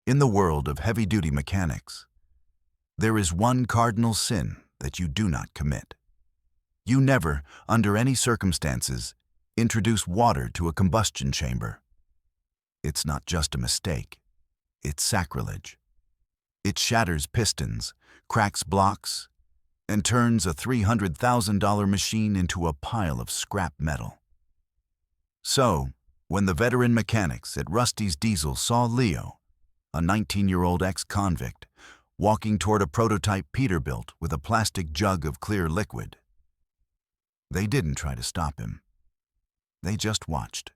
In the world of heavy-duty mechanics, there is one cardinal sin that you do not commit. You never, under any circumstances, introduce water to a combustion chamber. It's not just a mistake, it's sacrilege. It shatters pistons, cracks blocks, and turns a $300,000 machine into a pile of scrap metal. So, when the veteran mechanics at Rusty's Diesel saw Leo, a 19-year-old ex-convict, walking toward a prototype Peterbilt with a plastic jug of clear liquid, they didn't try to stop him. They just watched.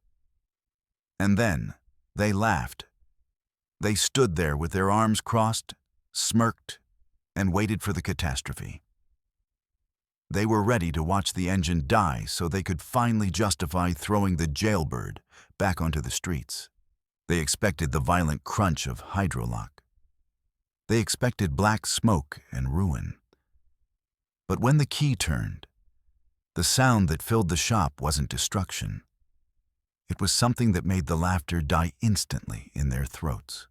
And then, they laughed. They stood there with their arms crossed, smirked, and waited for the catastrophe. They were ready to watch the engine die so they could finally justify throwing the jailbird back onto the streets. They expected the violent crunch of hydrolock. They expected black smoke and ruin. But when the key turned, the sound that filled the shop wasn't destruction. It was something that made the laughter die instantly in their throats.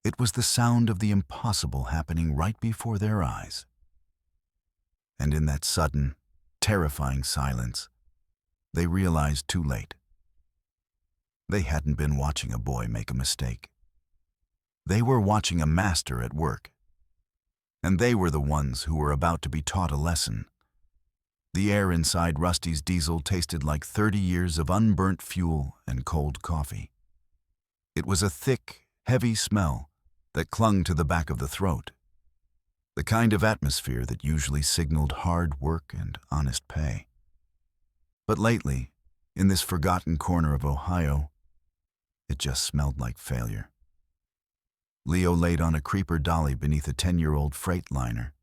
It was the sound of the impossible happening right before their eyes. And in that sudden, terrifying silence, they realized too late. They hadn't been watching a boy make a mistake. They were watching a master at work. And they were the ones who were about to be taught a lesson. The air inside Rusty's Diesel tasted like 30 years of unburnt fuel and cold coffee. It was a thick, heavy smell that clung to the back of the throat. The kind of atmosphere that usually signaled hard work and honest pay. But lately, in this forgotten corner of Ohio, it just smelled like failure. Leo laid on a creeper dolly beneath a 10-year-old freight liner,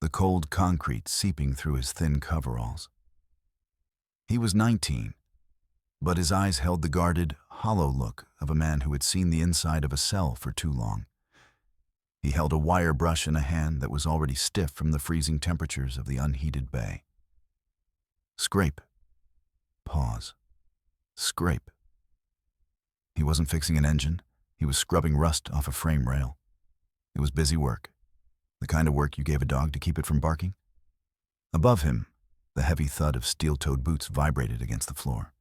the cold concrete seeping through his thin coveralls. He was 19, but his eyes held the guarded, hollow look of a man who had seen the inside of a cell for too long. He held a wire brush in a hand that was already stiff from the freezing temperatures of the unheated bay. Scrape. Pause. Scrape. He wasn't fixing an engine. He was scrubbing rust off a frame rail. It was busy work, the kind of work you gave a dog to keep it from barking. Above him, the heavy thud of steel-toed boots vibrated against the floor.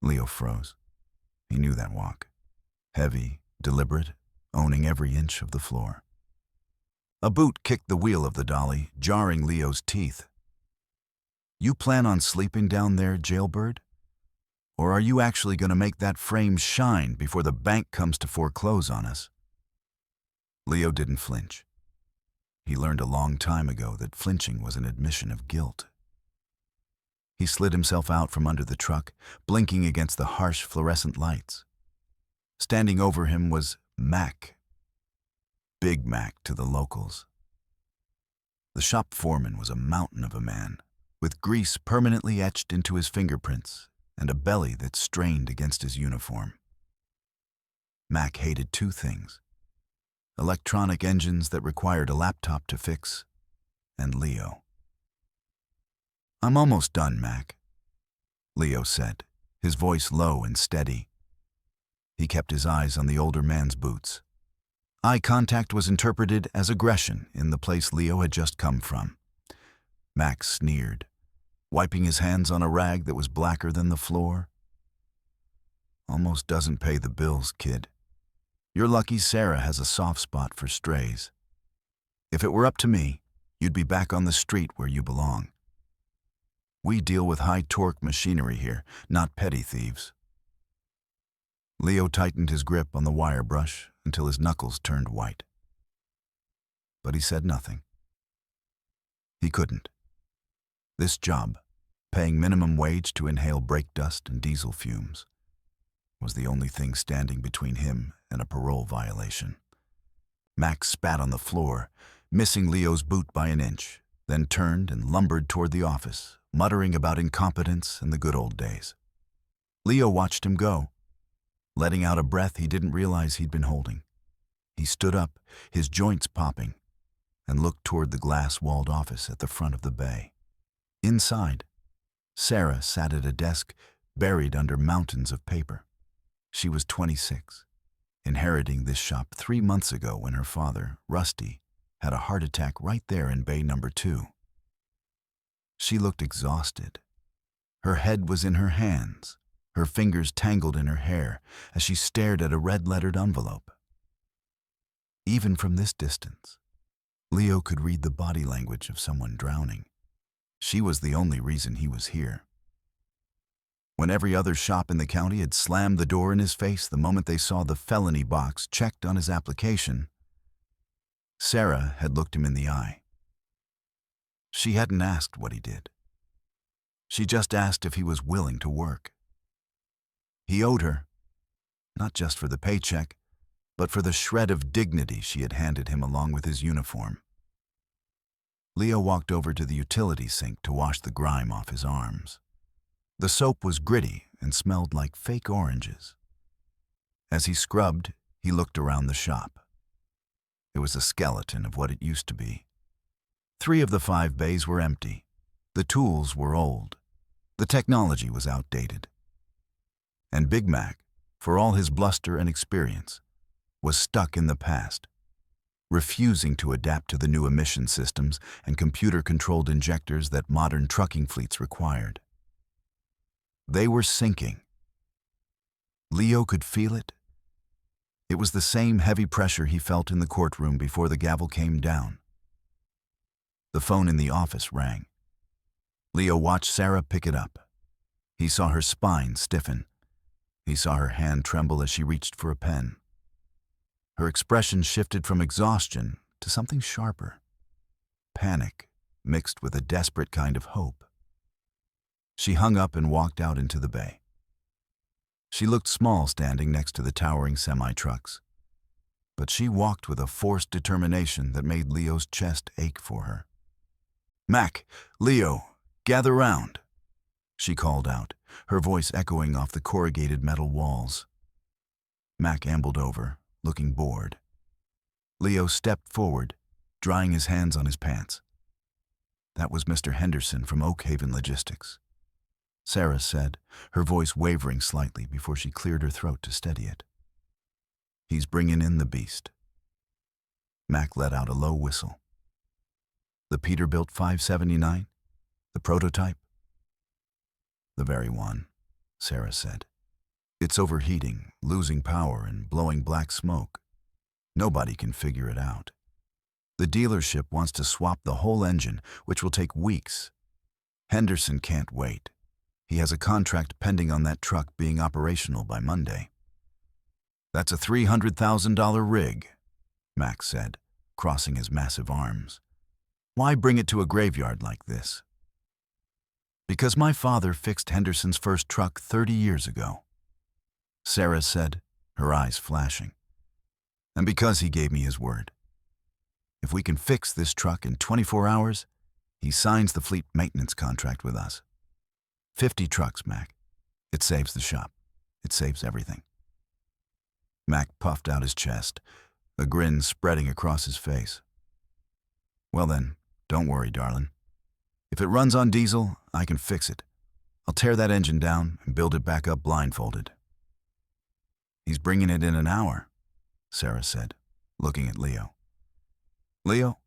Leo froze. He knew that walk. Heavy, deliberate, owning every inch of the floor. A boot kicked the wheel of the dolly, jarring Leo's teeth. You plan on sleeping down there, jailbird? Or are you actually going to make that frame shine before the bank comes to foreclose on us? Leo didn't flinch. He learned a long time ago that flinching was an admission of guilt. He slid himself out from under the truck, blinking against the harsh fluorescent lights. Standing over him was Mac. Big Mac to the locals. The shop foreman was a mountain of a man, with grease permanently etched into his fingerprints and a belly that strained against his uniform. Mac hated two things: electronic engines that required a laptop to fix, and Leo. "I'm almost done, Mac," Leo said, his voice low and steady. He kept his eyes on the older man's boots. Eye contact was interpreted as aggression in the place Leo had just come from. Mac sneered, wiping his hands on a rag that was blacker than the floor. "Almost doesn't pay the bills, kid. You're lucky Sarah has a soft spot for strays. If it were up to me, you'd be back on the street where you belong. We deal with high-torque machinery here, not petty thieves." Leo tightened his grip on the wire brush until his knuckles turned white. But he said nothing. He couldn't. This job, paying minimum wage to inhale brake dust and diesel fumes, was the only thing standing between him and a parole violation. Max spat on the floor, missing Leo's boot by an inch, then turned and lumbered toward the office, muttering about incompetence and the good old days. Leo watched him go, letting out a breath he didn't realize he'd been holding. He stood up, his joints popping, and looked toward the glass-walled office at the front of the bay. Inside, Sarah sat at a desk buried under mountains of paper. She was 26. inheriting this shop 3 months ago when her father, Rusty, had a heart attack right there in bay number 2. She looked exhausted. Her head was in her hands, her fingers tangled in her hair as she stared at a red-lettered envelope. Even from this distance, Leo could read the body language of someone drowning. She was the only reason he was here. When every other shop in the county had slammed the door in his face the moment they saw the felony box checked on his application, Sarah had looked him in the eye. She hadn't asked what he did. She just asked if he was willing to work. He owed her, not just for the paycheck, but for the shred of dignity she had handed him along with his uniform. Leo walked over to the utility sink to wash the grime off his arms. The soap was gritty and smelled like fake oranges. As he scrubbed, he looked around the shop. It was a skeleton of what it used to be. 3 of the 5 bays were empty. The tools were old. The technology was outdated. And Big Mac, for all his bluster and experience, was stuck in the past, refusing to adapt to the new emission systems and computer-controlled injectors that modern trucking fleets required. They were sinking. Leo could feel it. It was the same heavy pressure he felt in the courtroom before the gavel came down. The phone in the office rang. Leo watched Sarah pick it up. He saw her spine stiffen. He saw her hand tremble as she reached for a pen. Her expression shifted from exhaustion to something sharper. Panic mixed with a desperate kind of hope. She hung up and walked out into the bay. She looked small standing next to the towering semi-trucks, but she walked with a forced determination that made Leo's chest ache for her. "Mac, Leo, gather round," she called out, her voice echoing off the corrugated metal walls. Mac ambled over, looking bored. Leo stepped forward, drying his hands on his pants. That was Mr. Henderson from Oak Haven Logistics. Sarah said, her voice wavering slightly before she cleared her throat to steady it. "He's bringing in the beast." Mac let out a low whistle. "The Peterbilt 579? The prototype?" "The very one," Sarah said. "It's overheating, losing power, and blowing black smoke. Nobody can figure it out. The dealership wants to swap the whole engine, which will take weeks. Henderson can't wait. He has a contract pending on that truck being operational by Monday." "That's a $300,000 rig," Mac said, crossing his massive arms. "Why bring it to a graveyard like this?" "Because my father fixed Henderson's first truck 30 years ago," Sarah said, her eyes flashing. "And because he gave me his word. If we can fix this truck in 24 hours, he signs the fleet maintenance contract with us. 50 trucks, Mac. It saves the shop. It saves everything." Mac puffed out his chest, a grin spreading across his face. "Well then, don't worry, darling. If it runs on diesel, I can fix it. I'll tear that engine down and build it back up blindfolded." "He's bringing it in an hour," Sarah said, looking at Leo. "Leo,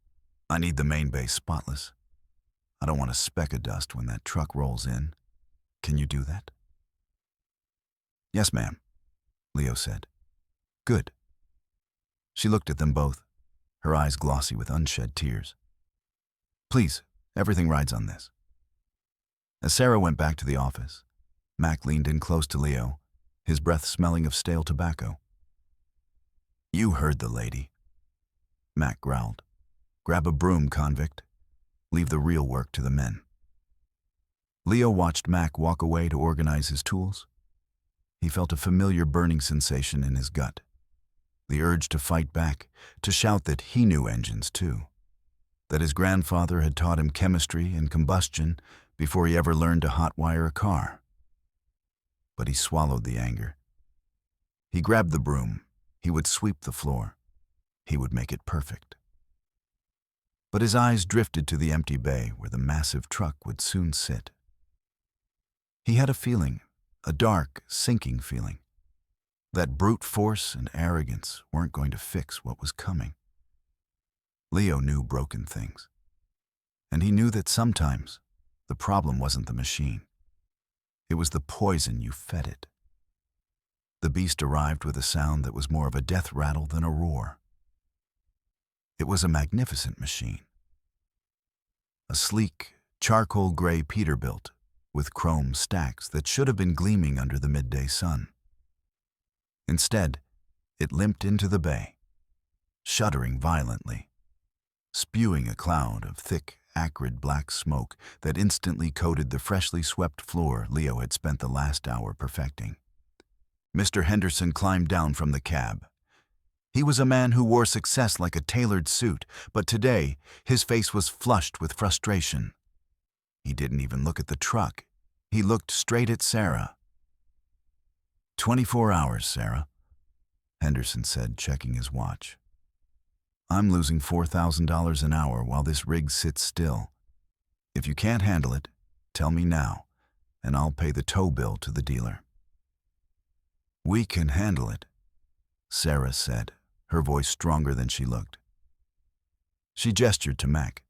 I need the main base spotless. I don't want a speck of dust when that truck rolls in. Can you do that?" "Yes, ma'am," Leo said. "Good." She looked at them both, her eyes glossy with unshed tears. "Please, everything rides on this." As Sarah went back to the office, Mac leaned in close to Leo, his breath smelling of stale tobacco. "You heard the lady," Mac growled. "Grab a broom, convict. Leave the real work to the men." Leo watched Mac walk away to organize his tools. He felt a familiar burning sensation in his gut, the urge to fight back, to shout that he knew engines too, that his grandfather had taught him chemistry and combustion before he ever learned to hotwire a car. But he swallowed the anger. He grabbed the broom. He would sweep the floor. He would make it perfect. But his eyes drifted to the empty bay where the massive truck would soon sit. He had a feeling, a dark, sinking feeling. That brute force and arrogance weren't going to fix what was coming. Leo knew broken things. And he knew that sometimes the problem wasn't the machine. It was the poison you fed it. The beast arrived with a sound that was more of a death rattle than a roar. It was a magnificent machine. A sleek, charcoal-gray Peterbilt with chrome stacks that should have been gleaming under the midday sun. Instead, it limped into the bay, shuddering violently, spewing a cloud of thick, acrid black smoke that instantly coated the freshly swept floor Leo had spent the last hour perfecting. Mr. Henderson climbed down from the cab. He was a man who wore success like a tailored suit, but today his face was flushed with frustration. He didn't even look at the truck. He looked straight at Sarah. 24 hours, Sarah, Henderson said, checking his watch. I'm losing $4,000 an hour while this rig sits still. If you can't handle it, tell me now, and I'll pay the tow bill to the dealer. We can handle it, Sarah said, her voice stronger than she looked. She gestured to Mac.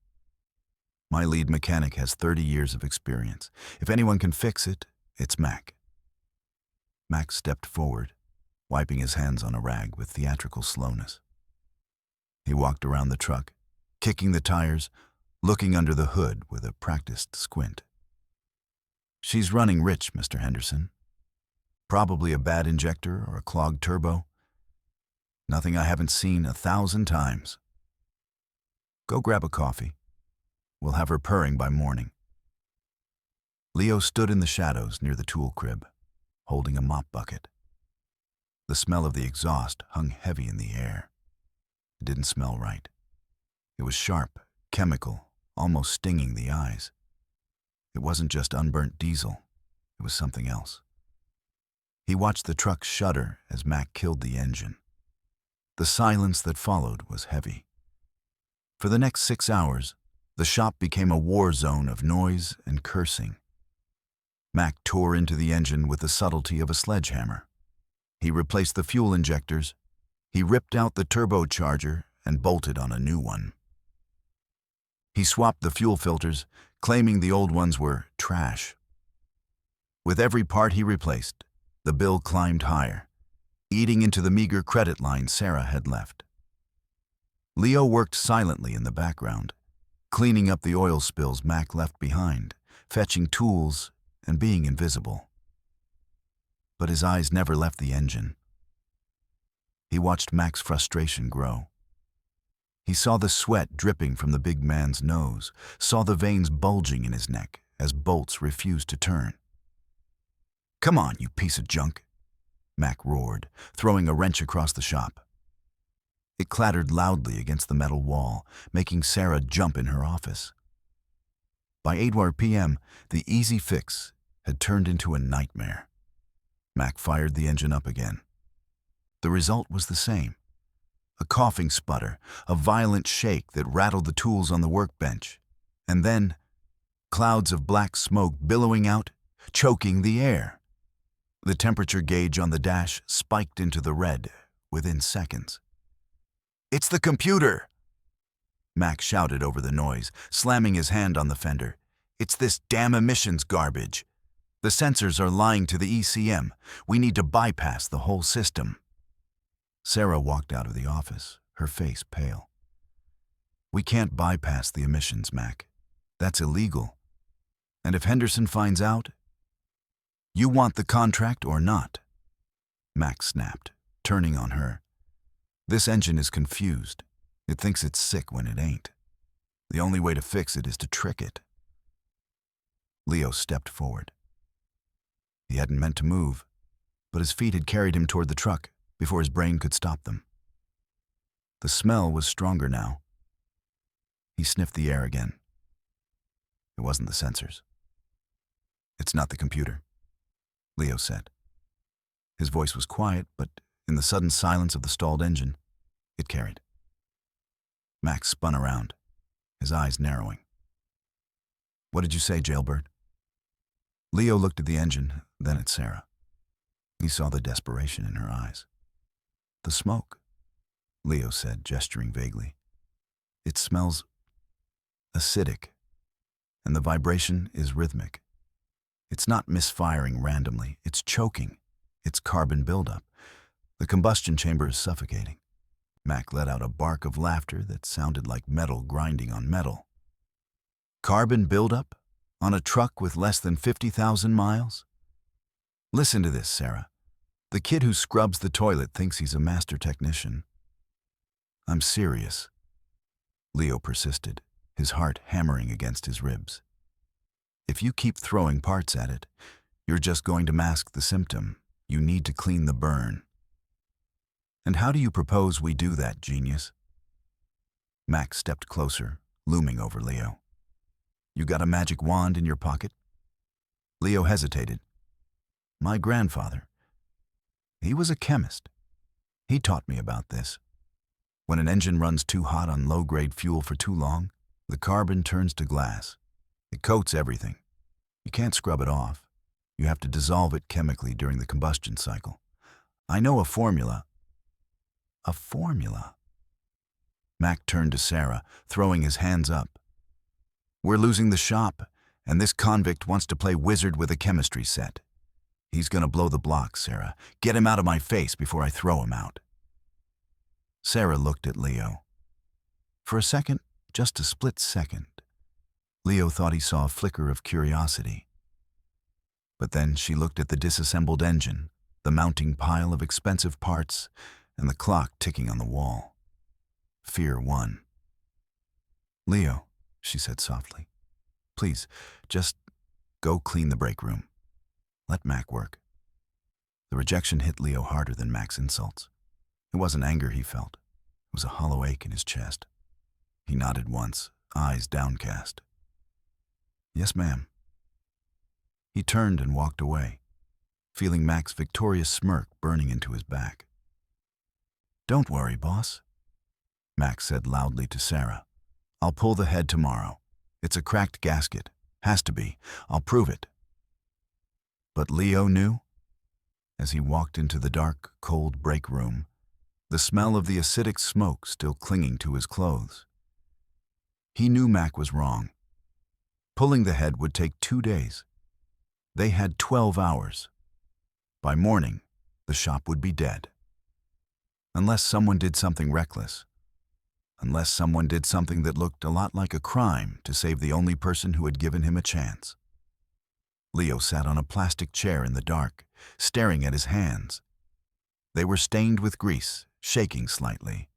My lead mechanic has 30 years of experience. If anyone can fix it, it's Mac. Mac stepped forward, wiping his hands on a rag with theatrical slowness. He walked around the truck, kicking the tires, looking under the hood with a practiced squint. She's running rich, Mr. Henderson. Probably a bad injector or a clogged turbo. Nothing I haven't seen 1,000 times. Go grab a coffee. We'll have her purring by morning. Leo stood in the shadows near the tool crib, holding a mop bucket. The smell of the exhaust hung heavy in the air. It didn't smell right. It was sharp, chemical, almost stinging the eyes. It wasn't just unburnt diesel. It was something else. He watched the truck shudder as Mac killed the engine. The silence that followed was heavy. For the next 6 hours, the shop became a war zone of noise and cursing. Mac tore into the engine with the subtlety of a sledgehammer. He replaced the fuel injectors. He ripped out the turbocharger and bolted on a new one. He swapped the fuel filters, claiming the old ones were trash. With every part he replaced, the bill climbed higher, eating into the meager credit line Sarah had left. Leo worked silently in the background, cleaning up the oil spills Mac left behind, fetching tools, and being invisible. But his eyes never left the engine. He watched Mac's frustration grow. He saw the sweat dripping from the big man's nose, saw the veins bulging in his neck as bolts refused to turn. Come on, you piece of junk, Mac roared, throwing a wrench across the shop. It clattered loudly against the metal wall, making Sarah jump in her office. By 8 p.m., the easy fix had turned into a nightmare. Mac fired the engine up again. The result was the same. A coughing sputter, a violent shake that rattled the tools on the workbench, and then clouds of black smoke billowing out, choking the air. The temperature gauge on the dash spiked into the red within seconds. It's the computer! Mac shouted over the noise, slamming his hand on the fender. It's this damn emissions garbage. The sensors are lying to the ECM. We need to bypass the whole system. Sarah walked out of the office, her face pale. We can't bypass the emissions, Mac. That's illegal. And if Henderson finds out, you want the contract or not? Mac snapped, turning on her. This engine is confused. It thinks it's sick when it ain't. The only way to fix it is to trick it. Leo stepped forward. He hadn't meant to move, but his feet had carried him toward the truck before his brain could stop them. The smell was stronger now. He sniffed the air again. It wasn't the sensors. It's not the computer, Leo said. His voice was quiet, but in the sudden silence of the stalled engine, it carried. Max spun around, his eyes narrowing. What did you say, jailbird? Leo looked at the engine, then at Sarah. He saw the desperation in her eyes. "The smoke," Leo said, gesturing vaguely. "It smells acidic, and the vibration is rhythmic. It's not misfiring randomly, it's choking. It's carbon buildup. The combustion chamber is suffocating." Mac let out a bark of laughter that sounded like metal grinding on metal. "Carbon buildup? On a truck with less than 50,000 miles? Listen to this, Sarah. The kid who scrubs the toilet thinks he's a master technician." "I'm serious," Leo persisted, his heart hammering against his ribs. "If you keep throwing parts at it, you're just going to mask the symptom. You need to clean the burn." "And how do you propose we do that, genius?" Max stepped closer, looming over Leo. "You got a magic wand in your pocket?" Leo hesitated. "My grandfather. He was a chemist. He taught me about this. When an engine runs too hot on low-grade fuel for too long, the carbon turns to glass. It coats everything. You can't scrub it off. You have to dissolve it chemically during the combustion cycle. I know a formula." "A formula?" Mac turned to Sarah, throwing his hands up. "We're losing the shop, and this convict wants to play wizard with a chemistry set. He's gonna blow the block, Sarah. Get him out of my face before I throw him out." Sarah looked at Leo. For a second, just a split second, Leo thought he saw a flicker of curiosity. But then she looked at the disassembled engine, the mounting pile of expensive parts, and the clock ticking on the wall. Fear won. "Leo," she said softly, "please, just go clean the break room. Let Mac work." The rejection hit Leo harder than Mac's insults. It wasn't anger he felt. It was a hollow ache in his chest. He nodded once, eyes downcast. "Yes, ma'am." He turned and walked away, feeling Mac's victorious smirk burning into his back. "Don't worry, boss," Mac said loudly to Sarah. "I'll pull the head tomorrow. It's a cracked gasket. Has to be. I'll prove it." But Leo knew. As he walked into the dark, cold break room, the smell of the acidic smoke still clinging to his clothes. He knew Mac was wrong. Pulling the head would take 2 days. They had 12 hours. By morning, the shop would be dead. Unless someone did something reckless. Unless someone did something that looked a lot like a crime to save the only person who had given him a chance. Leo sat on a plastic chair in the dark, staring at his hands. They were stained with grease, shaking slightly.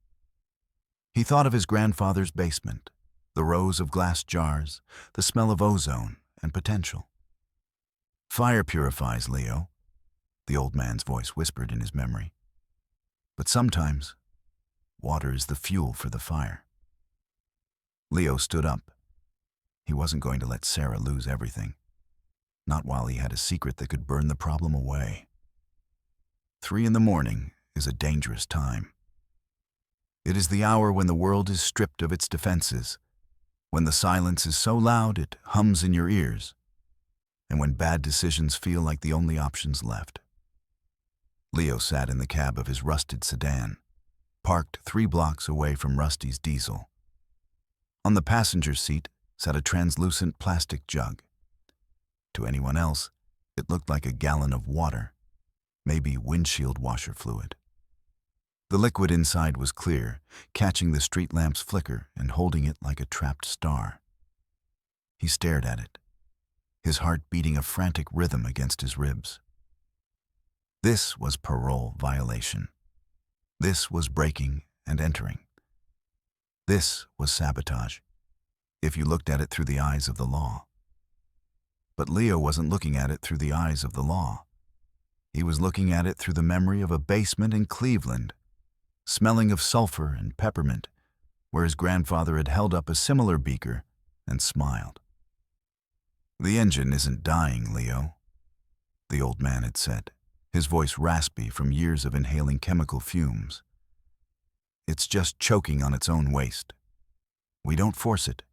He thought of his grandfather's basement, the rows of glass jars, the smell of ozone and potential. "Fire purifies, Leo," the old man's voice whispered in his memory. "But sometimes, water is the fuel for the fire." Leo stood up. He wasn't going to let Sarah lose everything. Not while he had a secret that could burn the problem away. 3 in the morning is a dangerous time. It is the hour when the world is stripped of its defenses, when the silence is so loud it hums in your ears, and when bad decisions feel like the only options left. Leo sat in the cab of his rusted sedan, parked 3 blocks away from Rusty's diesel. On the passenger seat sat a translucent plastic jug. To anyone else, it looked like a gallon of water, maybe windshield washer fluid. The liquid inside was clear, catching the street lamp's flicker and holding it like a trapped star. He stared at it, his heart beating a frantic rhythm against his ribs. This was parole violation. This was breaking and entering. This was sabotage, if you looked at it through the eyes of the law. But Leo wasn't looking at it through the eyes of the law. He was looking at it through the memory of a basement in Cleveland, smelling of sulfur and peppermint, where his grandfather had held up a similar beaker and smiled. "The engine isn't dying, Leo," the old man had said, his voice raspy from years of inhaling chemical fumes. "It's just choking on its own waste. We don't force it.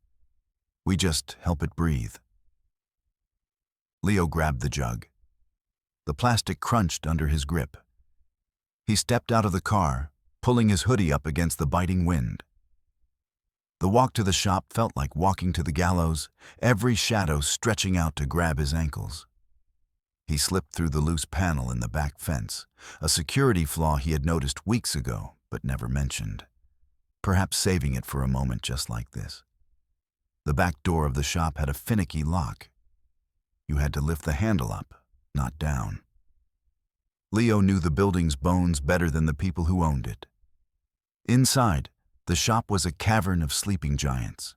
We just help it breathe." Leo grabbed the jug. The plastic crunched under his grip. He stepped out of the car, pulling his hoodie up against the biting wind. The walk to the shop felt like walking to the gallows, every shadow stretching out to grab his ankles. He slipped through the loose panel in the back fence, a security flaw he had noticed weeks ago but never mentioned, perhaps saving it for a moment just like this. The back door of the shop had a finicky lock. You had to lift the handle up, not down. Leo knew the building's bones better than the people who owned it. Inside, the shop was a cavern of sleeping giants.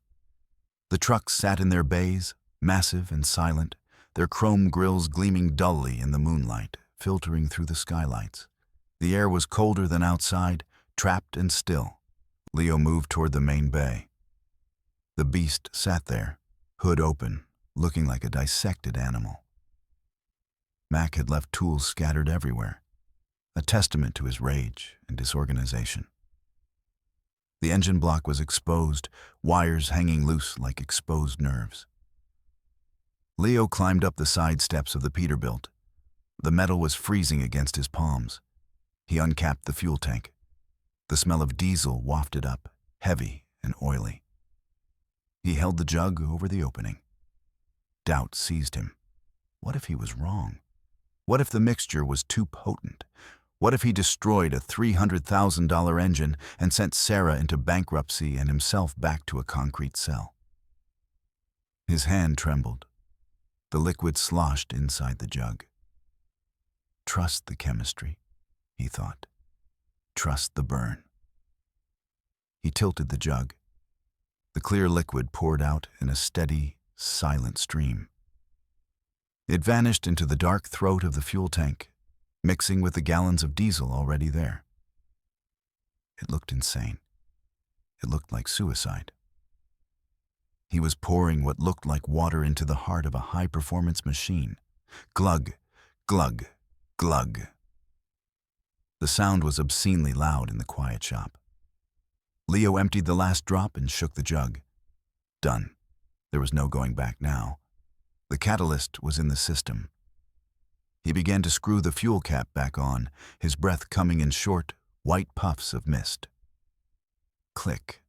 The trucks sat in their bays, massive and silent, their chrome grills gleaming dully in the moonlight, filtering through the skylights. The air was colder than outside, trapped and still. Leo moved toward the main bay. The beast sat there, hood open, looking like a dissected animal. Mac had left tools scattered everywhere, a testament to his rage and disorganization. The engine block was exposed, wires hanging loose like exposed nerves. Leo climbed up the side steps of the Peterbilt. The metal was freezing against his palms. He uncapped the fuel tank. The smell of diesel wafted up, heavy and oily. He held the jug over the opening. Doubt seized him. What if he was wrong? What if the mixture was too potent? What if he destroyed a $300,000 engine and sent Sarah into bankruptcy and himself back to a concrete cell? His hand trembled. The liquid sloshed inside the jug. Trust the chemistry, he thought. Trust the burn. He tilted the jug. The clear liquid poured out in a steady, silent stream. It vanished into the dark throat of the fuel tank, mixing with the gallons of diesel already there. It looked insane. It looked like suicide. He was pouring what looked like water into the heart of a high-performance machine. Glug, glug, glug. The sound was obscenely loud in the quiet shop. Leo emptied the last drop and shook the jug. Done. There was no going back now. The catalyst was in the system. He began to screw the fuel cap back on, his breath coming in short, white puffs of mist. Click.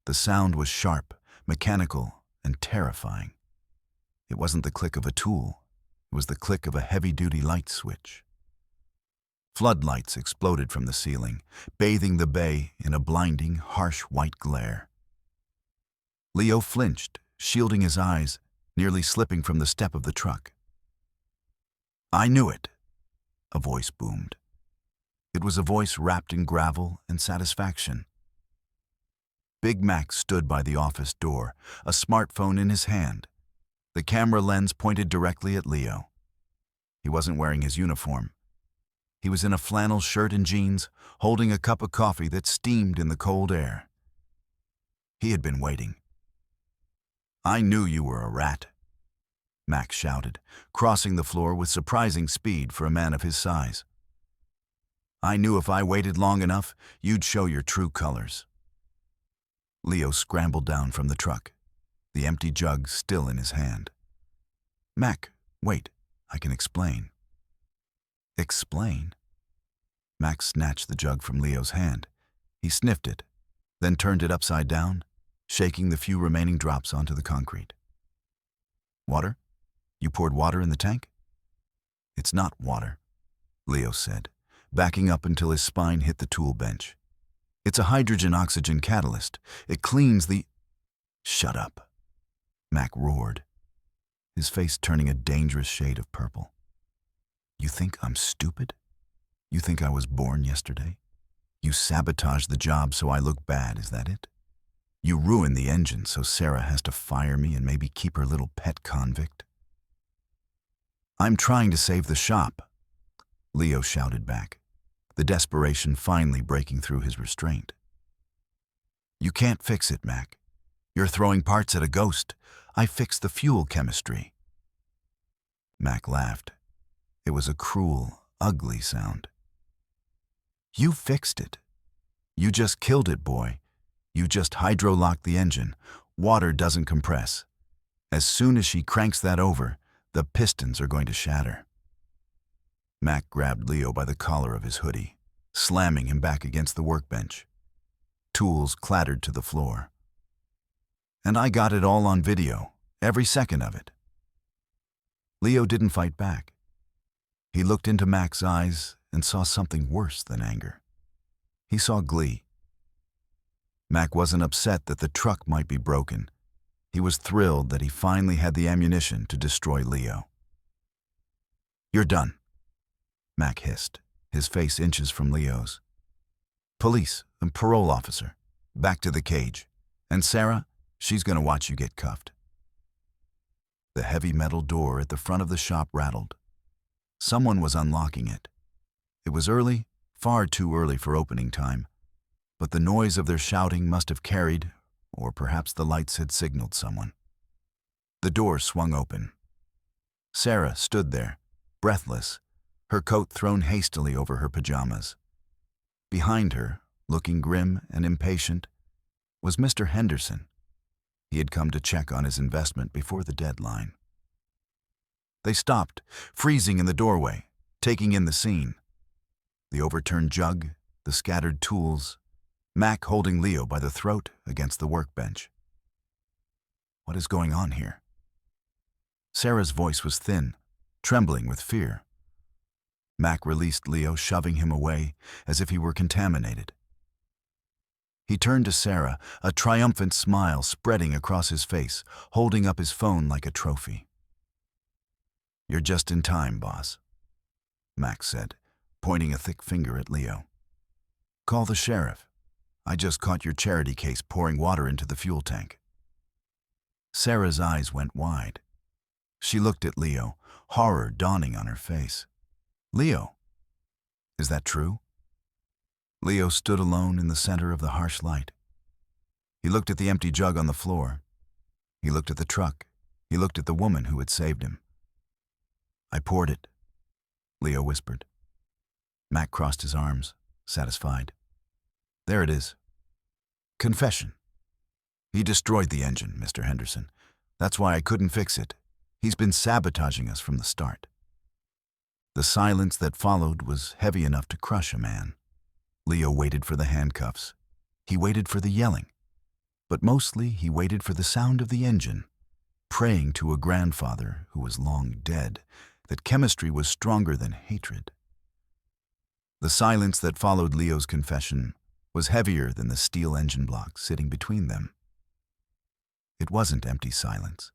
The sound was sharp, mechanical, and terrifying. It wasn't the click of a tool. It was the click of a heavy-duty light switch. Floodlights exploded from the ceiling, bathing the bay in a blinding, harsh white glare. Leo flinched, shielding his eyes, nearly slipping from the step of the truck. "I knew it," a voice boomed. It was a voice wrapped in gravel and satisfaction. Big Mac stood by the office door, a smartphone in his hand. The camera lens pointed directly at Leo. He wasn't wearing his uniform. He was in a flannel shirt and jeans, holding a cup of coffee that steamed in the cold air. He had been waiting. "I knew you were a rat," Mac shouted, crossing the floor with surprising speed for a man of his size. "I knew if I waited long enough, you'd show your true colors." Leo scrambled down from the truck, the empty jug still in his hand. "Mac, wait, I can explain." "Explain?" Mac snatched the jug from Leo's hand. He sniffed it, then turned it upside down, shaking the few remaining drops onto the concrete. "Water? You poured water in the tank?" "It's not water," Leo said, backing up until his spine hit the tool bench. "It's a hydrogen-oxygen catalyst. It cleans the—" "Shut up," Mac roared, his face turning a dangerous shade of purple. "You think I'm stupid? You think I was born yesterday? You sabotage the job so I look bad, is that it? You ruin the engine so Sarah has to fire me and maybe keep her little pet convict?" "I'm trying to save the shop," Leo shouted back, the desperation finally breaking through his restraint. "You can't fix it, Mac. You're throwing parts at a ghost. I fixed the fuel chemistry." Mac laughed. It was a cruel, ugly sound. "You fixed it. You just killed it, boy. You just hydro-locked the engine. Water doesn't compress. As soon as she cranks that over, the pistons are going to shatter." Mac grabbed Leo by the collar of his hoodie, slamming him back against the workbench. Tools clattered to the floor. And I got it all on video, every second of it. Leo didn't fight back. He looked into Mac's eyes and saw something worse than anger. He saw glee. Mac wasn't upset that the truck might be broken. He was thrilled that he finally had the ammunition to destroy Leo. "You're done," Mac hissed, his face inches from Leo's. "Police and parole officer, back to the cage. And Sarah, she's gonna watch you get cuffed." The heavy metal door at the front of the shop rattled. Someone was unlocking it. It was early, far too early for opening time, but the noise of their shouting must have carried, or perhaps the lights had signaled someone. The door swung open. Sarah stood there, breathless, her coat thrown hastily over her pajamas. Behind her, looking grim and impatient, was Mr. Henderson. He had come to check on his investment before the deadline. They stopped, freezing in the doorway, taking in the scene. The overturned jug, the scattered tools, Mac holding Leo by the throat against the workbench. "What is going on here?" Sarah's voice was thin, trembling with fear. Mac released Leo, shoving him away as if he were contaminated. He turned to Sarah, a triumphant smile spreading across his face, holding up his phone like a trophy. "You're just in time, boss," Mac said, pointing a thick finger at Leo. "Call the sheriff. I just caught your charity case pouring water into the fuel tank." Sarah's eyes went wide. She looked at Leo, horror dawning on her face. "Leo, is that true?" Leo stood alone in the center of the harsh light. He looked at the empty jug on the floor. He looked at the truck. He looked at the woman who had saved him. "I poured it," Leo whispered. Mac crossed his arms, satisfied. "There it is. Confession. He destroyed the engine, Mr. Henderson. That's why I couldn't fix it. He's been sabotaging us from the start." The silence that followed was heavy enough to crush a man. Leo waited for the handcuffs. He waited for the yelling. But mostly he waited for the sound of the engine, praying to a grandfather who was long dead that chemistry was stronger than hatred. The silence that followed Leo's confession was heavier than the steel engine block sitting between them. It wasn't empty silence.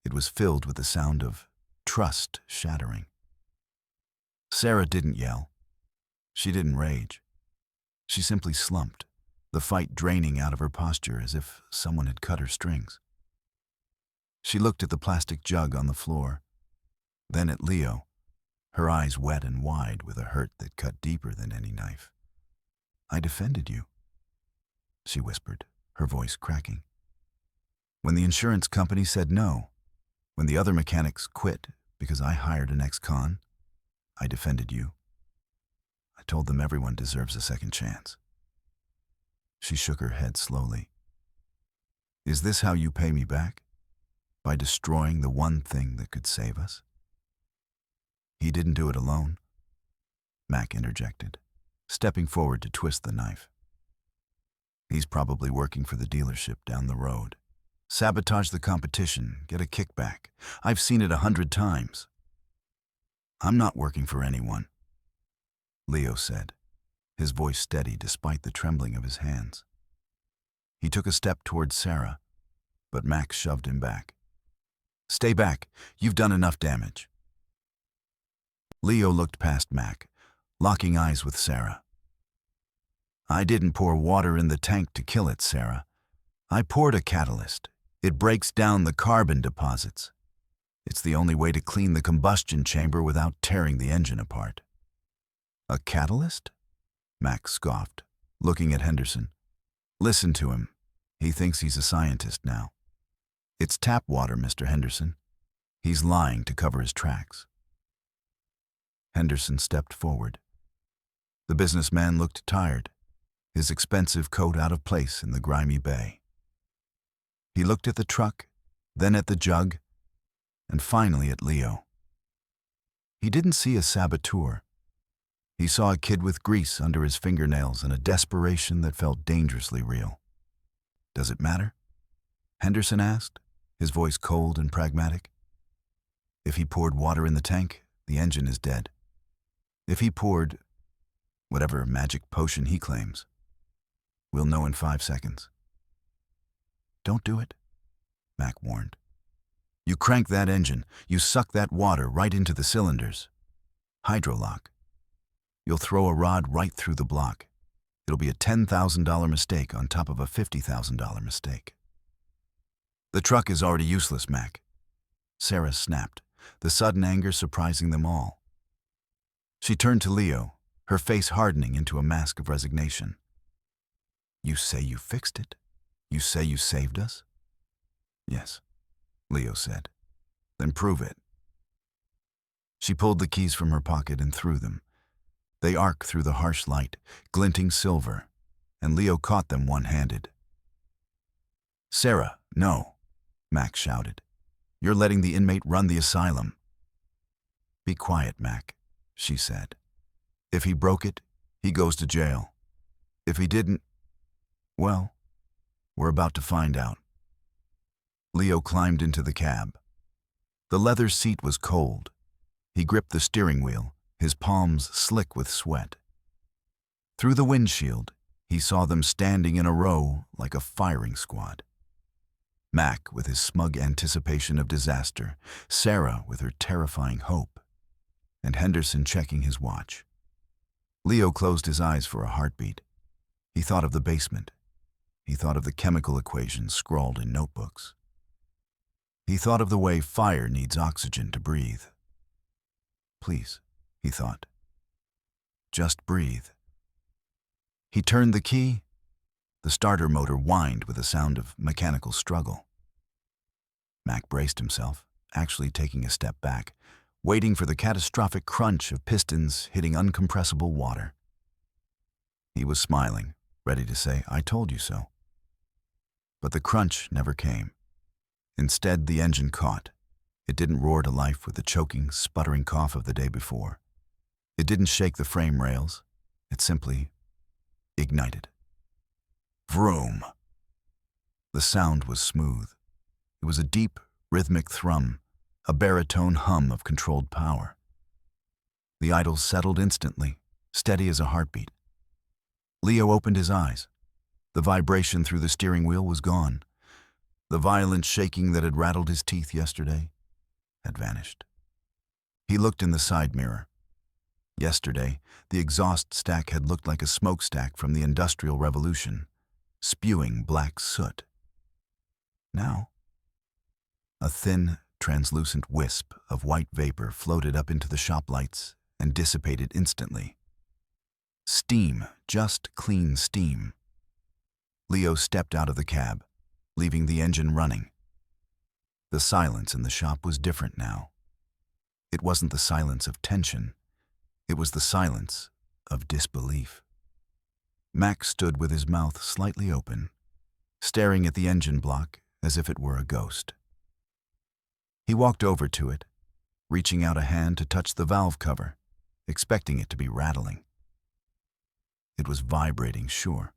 It was filled with the sound of trust shattering. Sarah didn't yell. She didn't rage. She simply slumped, the fight draining out of her posture as if someone had cut her strings. She looked at the plastic jug on the floor, then at Leo, her eyes wet and wide with a hurt that cut deeper than any knife. "I defended you," she whispered, her voice cracking. "When the insurance company said no, when the other mechanics quit because I hired an ex-con, I defended you. I told them everyone deserves a second chance." She shook her head slowly. "Is this how you pay me back? By destroying the one thing that could save us?" "He didn't do it alone," Mac interjected, stepping forward to twist the knife. "He's probably working for the dealership down the road. Sabotage the competition, get a kickback. I've seen it 100 times. I'm not working for anyone," Leo said, his voice steady despite the trembling of his hands. He took a step towards Sarah, but Mac shoved him back. "Stay back. You've done enough damage." Leo looked past Mac, locking eyes with Sarah. "I didn't pour water in the tank to kill it, Sarah. I poured a catalyst. It breaks down the carbon deposits. It's the only way to clean the combustion chamber without tearing the engine apart." "A catalyst?" Mac scoffed, looking at Henderson. "Listen to him. He thinks he's a scientist now. It's tap water, Mr. Henderson. He's lying to cover his tracks." Henderson stepped forward. The businessman looked tired, his expensive coat out of place in the grimy bay. He looked at the truck, then at the jug, and finally at Leo. He didn't see a saboteur. He saw a kid with grease under his fingernails and a desperation that felt dangerously real. "Does it matter?" Henderson asked, his voice cold and pragmatic. "If he poured water in the tank, the engine is dead. If he poured whatever magic potion he claims, we'll know in 5 seconds." "Don't do it," Mac warned. "You crank that engine, you suck that water right into the cylinders. Hydrolock. You'll throw a rod right through the block. It'll be a $10,000 mistake on top of a $50,000 mistake." "The truck is already useless, Mac." Sarah snapped, the sudden anger surprising them all. She turned to Leo, her face hardening into a mask of resignation. "You say you fixed it? You say you saved us?" "Yes," Leo said. "Then prove it." She pulled the keys from her pocket and threw them. They arced through the harsh light, glinting silver, and Leo caught them one-handed. "Sarah, no," Mac shouted. "You're letting the inmate run the asylum." "Be quiet, Mac," she said. "If he broke it, he goes to jail. If he didn't, well, we're about to find out." Leo climbed into the cab. The leather seat was cold. He gripped the steering wheel, his palms slick with sweat. Through the windshield, he saw them standing in a row like a firing squad. Mac with his smug anticipation of disaster, Sarah with her terrifying hope, and Henderson checking his watch. Leo closed his eyes for a heartbeat. He thought of the basement. He thought of the chemical equations scrawled in notebooks. He thought of the way fire needs oxygen to breathe. "Please," he thought. "Just breathe." He turned the key. The starter motor whined with a sound of mechanical struggle. Mac braced himself, actually taking a step back, waiting for the catastrophic crunch of pistons hitting uncompressible water. He was smiling, ready to say, "I told you so." But the crunch never came. Instead, the engine caught. It didn't roar to life with the choking, sputtering cough of the day before. It didn't shake the frame rails. It simply ignited. Vroom! The sound was smooth. It was a deep, rhythmic thrum, a baritone hum of controlled power. The idle settled instantly, steady as a heartbeat. Leo opened his eyes. The vibration through the steering wheel was gone. The violent shaking that had rattled his teeth yesterday had vanished. He looked in the side mirror. Yesterday, the exhaust stack had looked like a smokestack from the Industrial Revolution, spewing black soot. Now, a thin, translucent wisp of white vapor floated up into the shop lights and dissipated instantly. Steam, just clean steam. Leo stepped out of the cab, leaving the engine running. The silence in the shop was different now. It wasn't the silence of tension. It was the silence of disbelief. Mac stood with his mouth slightly open, staring at the engine block as if it were a ghost. He walked over to it, reaching out a hand to touch the valve cover, expecting it to be rattling. It was vibrating, sure,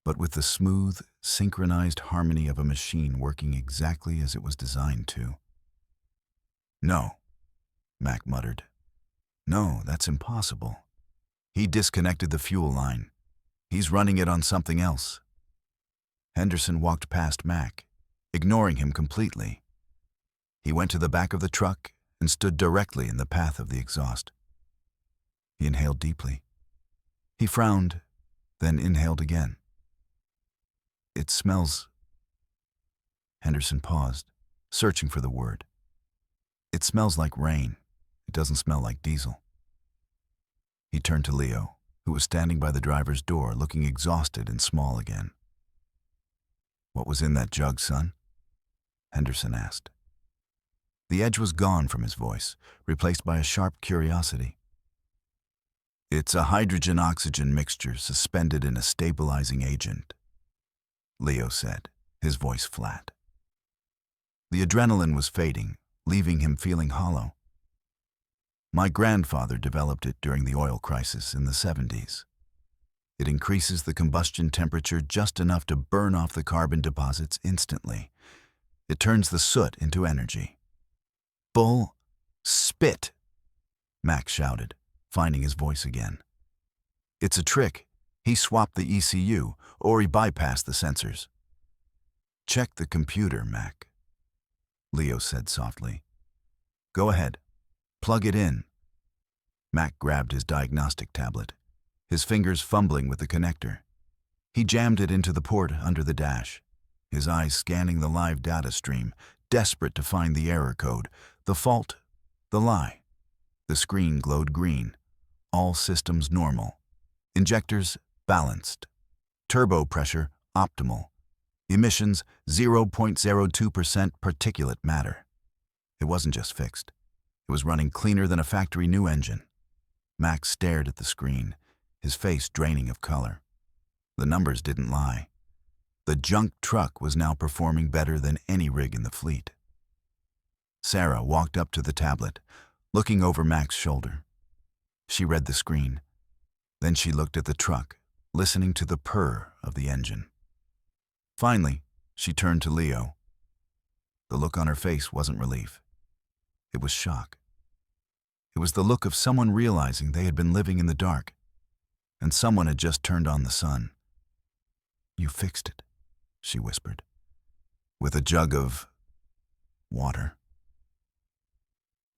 but with the smooth, synchronized harmony of a machine working exactly as it was designed to. "No," Mac muttered. "No, that's impossible. He disconnected the fuel line. He's running it on something else." Henderson walked past Mac, ignoring him completely. He went to the back of the truck and stood directly in the path of the exhaust. He inhaled deeply. He frowned, then inhaled again. "It smells..." Henderson paused, searching for the word. "It smells like rain. It doesn't smell like diesel." He turned to Leo, who was standing by the driver's door, looking exhausted and small again. "What was in that jug, son?" Henderson asked. The edge was gone from his voice, replaced by a sharp curiosity. "It's a hydrogen-oxygen mixture suspended in a stabilizing agent," Leo said, his voice flat. The adrenaline was fading, leaving him feeling hollow. My grandfather developed it during the oil crisis in the 70s. It increases the combustion temperature just enough to burn off the carbon deposits instantly. It turns the soot into energy. Bull spit, Max shouted, finding his voice again. It's a trick. He swapped the ECU, or he bypassed the sensors. Check the computer, Mac, Leo said softly. Go ahead. Plug it in. Mac grabbed his diagnostic tablet, his fingers fumbling with the connector. He jammed it into the port under the dash, his eyes scanning the live data stream, desperate to find the error code, the fault, the lie. The screen glowed green. All systems normal. Injectors balanced. Turbo pressure optimal. Emissions 0.02% particulate matter. It wasn't just fixed. It was running cleaner than a factory new engine. Max stared at the screen, his face draining of color. The numbers didn't lie. The junk truck was now performing better than any rig in the fleet. Sarah walked up to the tablet, looking over Mac's shoulder. She read the screen. Then she looked at the truck, listening to the purr of the engine. Finally, she turned to Leo. The look on her face wasn't relief. It was shock. It was the look of someone realizing they had been living in the dark, and someone had just turned on the sun. You fixed it, she whispered, with a jug of water.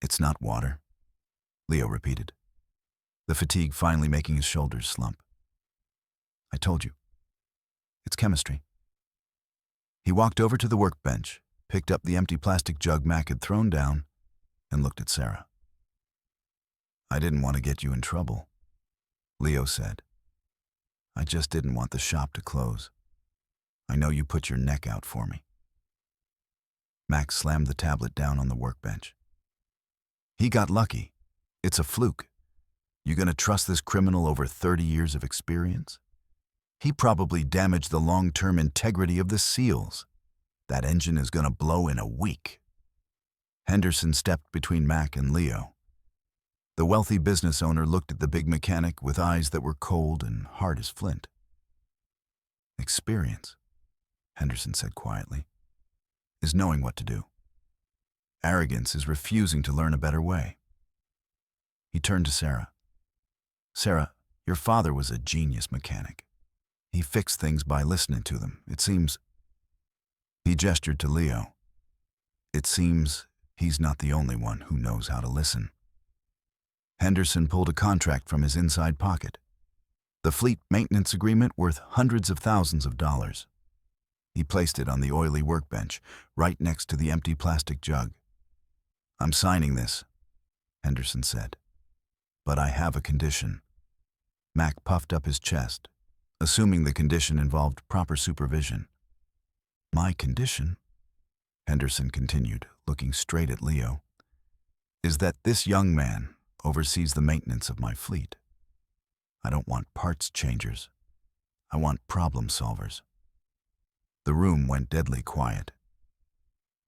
It's not water, Leo repeated, the fatigue finally making his shoulders slump. I told you. It's chemistry. He walked over to the workbench, picked up the empty plastic jug Mac had thrown down, and looked at Sarah. I didn't want to get you in trouble, Leo said. I just didn't want the shop to close. I know you put your neck out for me. Max slammed the tablet down on the workbench. He got lucky. It's a fluke. You gonna trust this criminal over 30 years of experience? He probably damaged the long-term integrity of the seals. That engine is gonna blow in a week. Henderson stepped between Mac and Leo. The wealthy business owner looked at the big mechanic with eyes that were cold and hard as flint. Experience, Henderson said quietly, is knowing what to do. Arrogance is refusing to learn a better way. He turned to Sarah. Sarah, your father was a genius mechanic. He fixed things by listening to them. It seems... He gestured to Leo. It seems he's not the only one who knows how to listen. Henderson pulled a contract from his inside pocket. The fleet maintenance agreement worth hundreds of thousands of dollars. He placed it on the oily workbench, right next to the empty plastic jug. I'm signing this, Henderson said. But I have a condition. Mac puffed up his chest, assuming the condition involved proper supervision. My condition, Henderson continued, looking straight at Leo, is that this young man oversees the maintenance of my fleet. I don't want parts changers. I want problem solvers. The room went deadly quiet.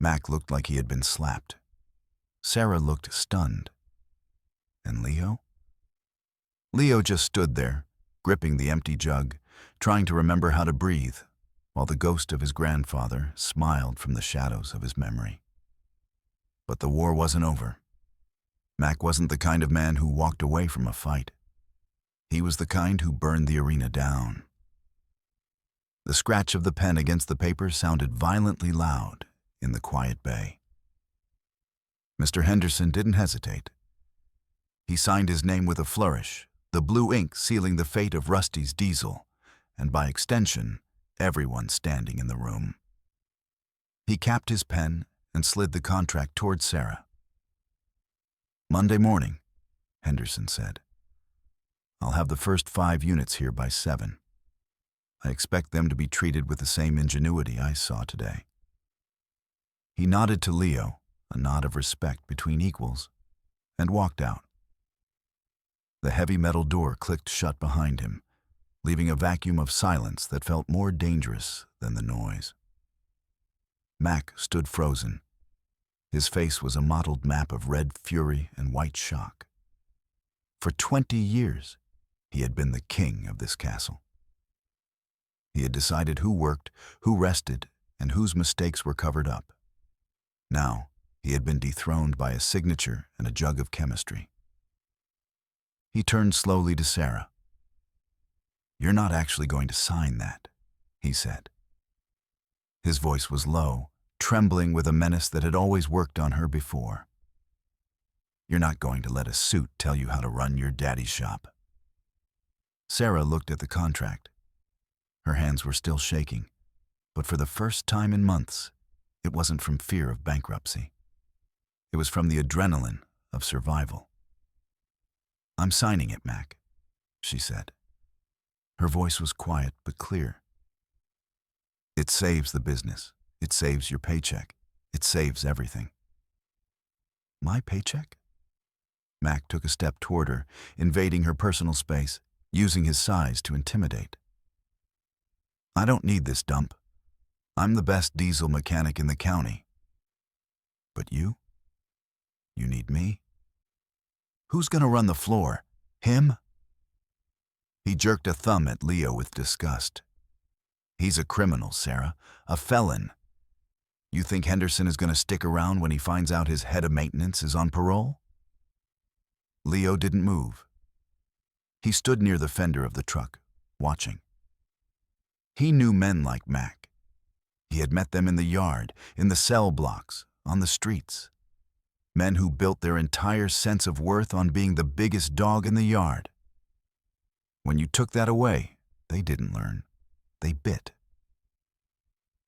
Mac looked like he had been slapped. Sarah looked stunned. And Leo? Leo just stood there, gripping the empty jug, trying to remember how to breathe, while the ghost of his grandfather smiled from the shadows of his memory. But the war wasn't over. Mac wasn't the kind of man who walked away from a fight. He was the kind who burned the arena down. The scratch of the pen against the paper sounded violently loud in the quiet bay. Mr. Henderson didn't hesitate. He signed his name with a flourish, the blue ink sealing the fate of Rusty's diesel, and by extension, everyone standing in the room. He capped his pen and slid the contract toward Sarah. Monday morning, Henderson said. I'll have the first 5 units here by 7. I expect them to be treated with the same ingenuity I saw today. He nodded to Leo, a nod of respect between equals, and walked out. The heavy metal door clicked shut behind him, leaving a vacuum of silence that felt more dangerous than the noise. Mac stood frozen. His face was a mottled map of red fury and white shock. For 20 years, he had been the king of this castle. He had decided who worked, who rested, and whose mistakes were covered up. Now, he had been dethroned by a signature and a jug of chemistry. He turned slowly to Sarah. "You're not actually going to sign that," he said. His voice was low, trembling with a menace that had always worked on her before. "You're not going to let a suit tell you how to run your daddy's shop." Sarah looked at the contract. Her hands were still shaking, but for the first time in months, it wasn't from fear of bankruptcy. It was from the adrenaline of survival. "I'm signing it, Mac," she said. Her voice was quiet but clear. "It saves the business. It saves your paycheck. It saves everything." "My paycheck?" Mac took a step toward her, invading her personal space, using his size to intimidate. "I don't need this dump. I'm the best diesel mechanic in the county. But you? You need me? Who's gonna run the floor? Him?" He jerked a thumb at Leo with disgust. "He's a criminal, Sarah. A felon. You think Henderson is gonna stick around when he finds out his head of maintenance is on parole?" Leo didn't move. He stood near the fender of the truck, watching. He knew men like Mac. He had met them in the yard, in the cell blocks, on the streets. Men who built their entire sense of worth on being the biggest dog in the yard. When you took that away, they didn't learn. They bit.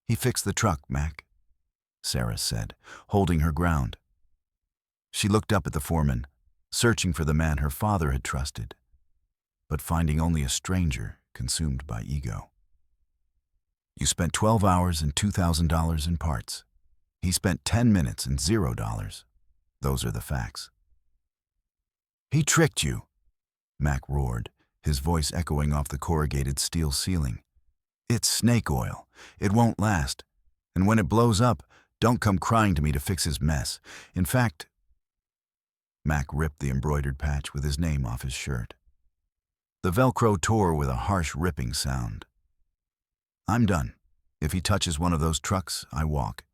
"He fixed the truck, Mac," Sarah said, holding her ground. She looked up at the foreman, searching for the man her father had trusted, but finding only a stranger consumed by ego. "You spent 12 hours and $2,000 in parts. He spent 10 minutes and $0. Those are the facts." "He tricked you," Mac roared, his voice echoing off the corrugated steel ceiling. "It's snake oil. It won't last. And when it blows up, don't come crying to me to fix his mess. In fact..." Mac ripped the embroidered patch with his name off his shirt. The Velcro tore with a harsh ripping sound. "I'm done. If he touches one of those trucks, I walk.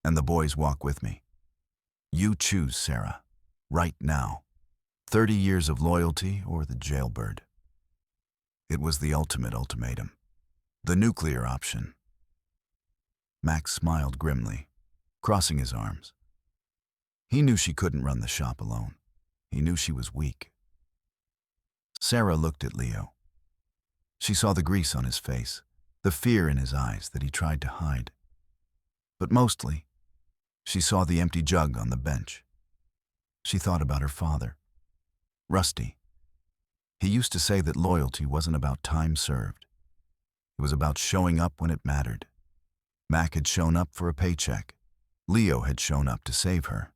And the boys walk with me. You choose, Sarah. Right now. 30 years of loyalty or the jailbird." It was the ultimate ultimatum. The nuclear option. Max smiled grimly, crossing his arms. He knew she couldn't run the shop alone. He knew she was weak. Sarah looked at Leo. She saw the grease on his face, the fear in his eyes that he tried to hide. But mostly, she saw the empty jug on the bench. She thought about her father, Rusty. He used to say that loyalty wasn't about time served. It was about showing up when it mattered. Mac had shown up for a paycheck. Leo had shown up to save her.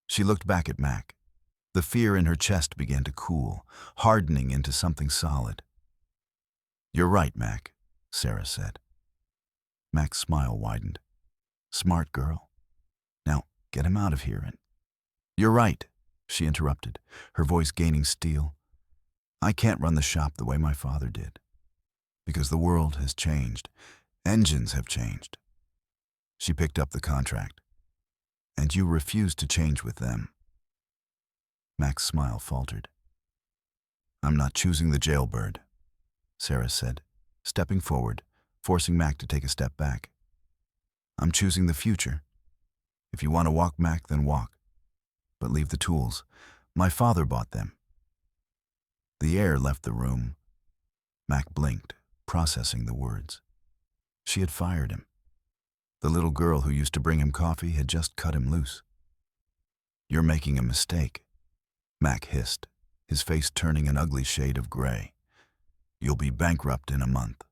She looked back at Mac. The fear in her chest began to cool, hardening into something solid. "You're right, Mac," Sarah said. Mac's smile widened. "Smart girl. Now, get him out of here and..." "You're right," she interrupted, her voice gaining steel. "I can't run the shop the way my father did. Because the world has changed. Engines have changed." She picked up the contract. "And you refuse to change with them." Mac's smile faltered. "I'm not choosing the jailbird," Sarah said, stepping forward, forcing Mac to take a step back. "I'm choosing the future. If you want to walk, Mac, then walk. But leave the tools. My father bought them." The air left the room. Mac blinked, processing the words. She had fired him. The little girl who used to bring him coffee had just cut him loose. "You're making a mistake," Mac hissed, his face turning an ugly shade of gray. "You'll be bankrupt in a month.